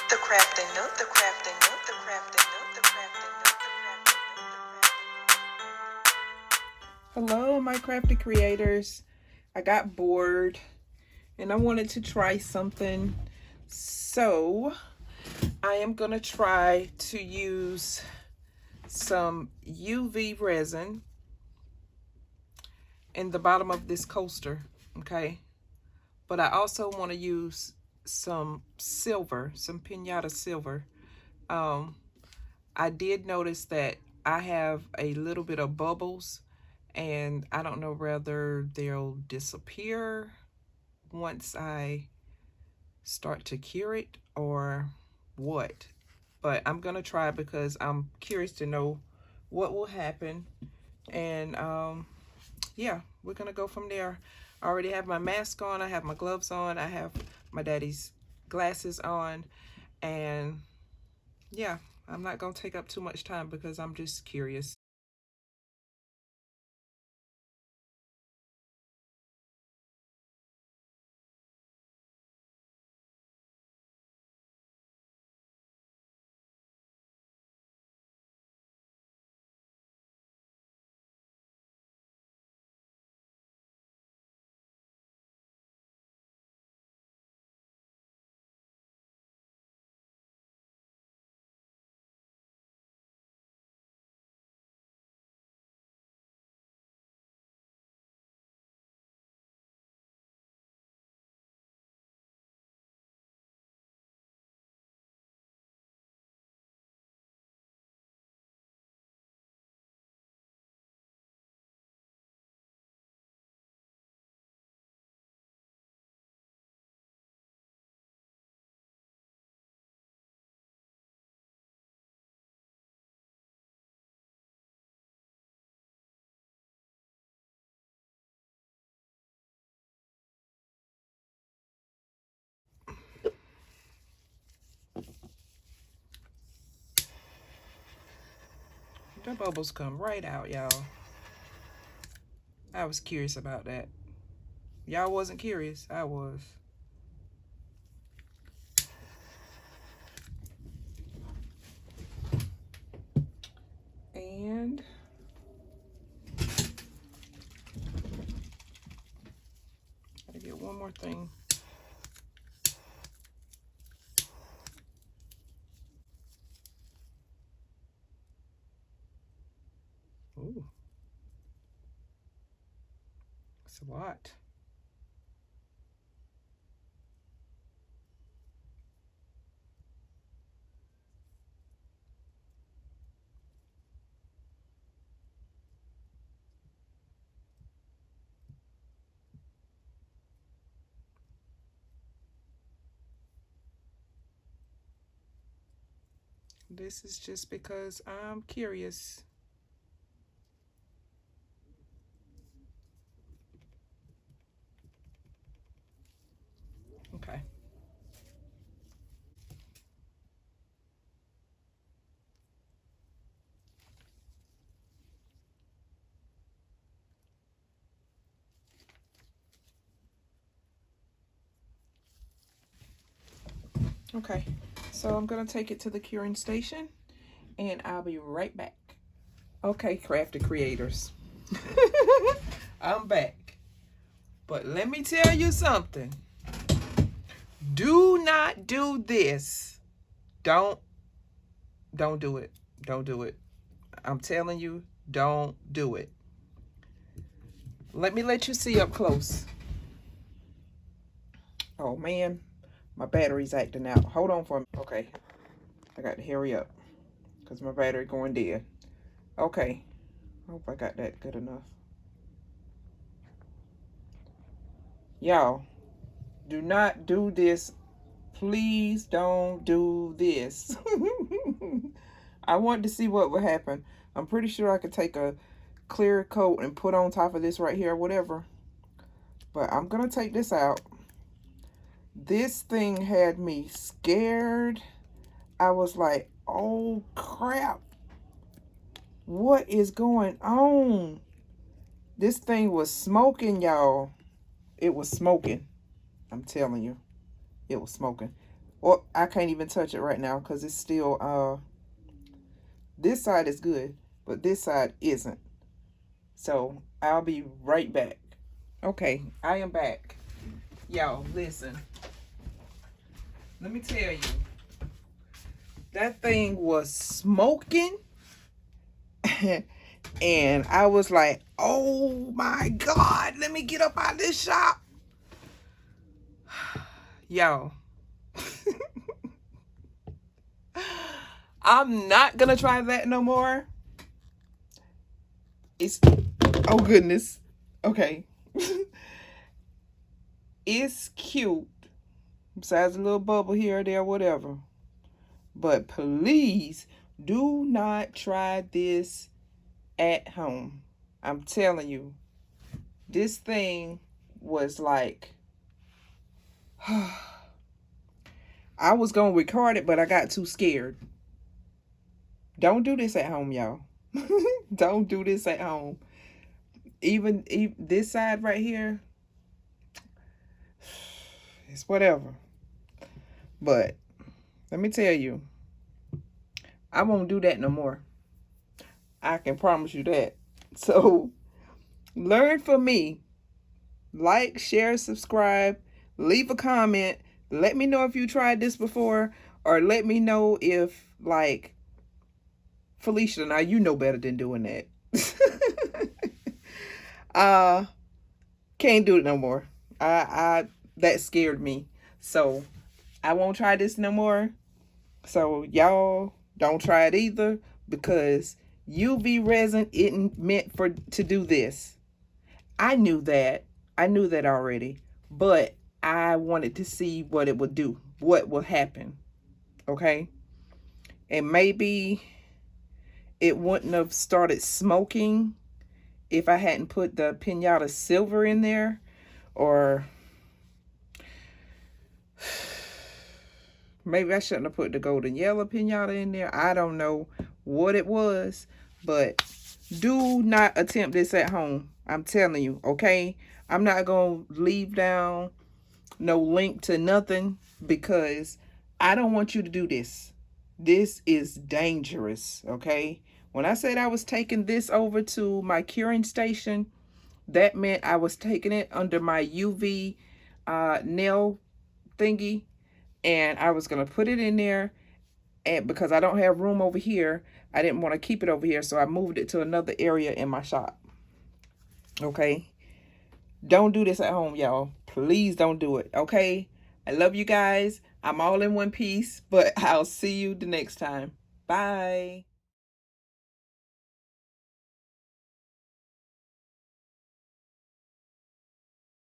The Crafting Nook, the Crafting Nook, the Crafting Nook, the Crafting Nook, the Crafting Nook. Hello, my crafty creators. I got bored and I wanted to try something. So I am going to try to use some UV resin in the bottom of this coaster, okay? But I also want to use some silver, some pinata silver. I did notice that I have a little bit of bubbles, and I don't know whether they'll disappear once I start to cure it or what. But I'm gonna try because I'm curious to know what will happen. And yeah, we're gonna go from there. I already have my mask on, I have my gloves on, I have my daddy's glasses on, and yeah, I'm not gonna take up too much time because I'm just curious. The bubbles come right out, y'all. I was curious about that. Y'all wasn't curious. I was. And gotta get one more thing. Ooh. It's a lot. This is just because I'm curious. Okay. Okay. So I'm gonna take it to the curing station and I'll be right back. Okay, crafty creators. I'm back. But let me tell you something. Do not do this. Don't do it. Don't do it. I'm telling you, don't do it. Let me let you see up close. Oh man, my battery's acting out. Hold on for me. Okay, I got to hurry up because my battery going dead. Okay, hope I got that good enough. Y'all, do not do this. Please don't do this. I wanted to see what would happen. I'm pretty sure I could take a clear coat and put on top of this right here or whatever. But I'm going to take this out. This thing had me scared. I was like, oh crap. What is going on? This thing was smoking, y'all. It was smoking. I'm telling you. It was smoking. Or I can't even touch it right now because it's still, this side is good, but this side isn't. So I'll be right back. Okay, I am back. Y'all, listen. Let me tell you. That thing was smoking. And I was like, oh my God, let me get up out of this shop. Y'all. I'm not gonna try that no more. It's, oh goodness. Okay. It's cute. Besides a little bubble here or there, whatever. But please do not try this at home. I'm telling you. This thing was like, I was gonna record it, but I got too scared. Don't do this at home, y'all. Don't do this at home. Even this side right here, it's whatever. But let me tell you, I won't do that no more. I can promise you that. So learn from me. Like, share, subscribe, leave a comment. Let me know if you tried this before, or let me know if, like, Falisha, now you know better than doing that. Can't do it no more. That scared me. So I won't try this no more. So y'all don't try it either, because UV resin isn't meant to do this. I knew that. I knew that already. But I wanted to see what it would do. What will happen. Okay? And maybe it wouldn't have started smoking if I hadn't put the pinata silver in there. Or maybe I shouldn't have put the golden yellow pinata in there. I don't know what it was. But do not attempt this at home. I'm telling you, okay? I'm not going to leave down no link to nothing, because I don't want you to do this. This is dangerous, okay? When I said I was taking this over to my curing station, that meant I was taking it under my UV nail thingy, and I was going to put it in there, and because I don't have room over here, I didn't want to keep it over here, so I moved it to another area in my shop. Okay? Don't do this at home, y'all. Please don't do it, okay? I love you guys. I'm all in one piece, but I'll see you the next time. Bye.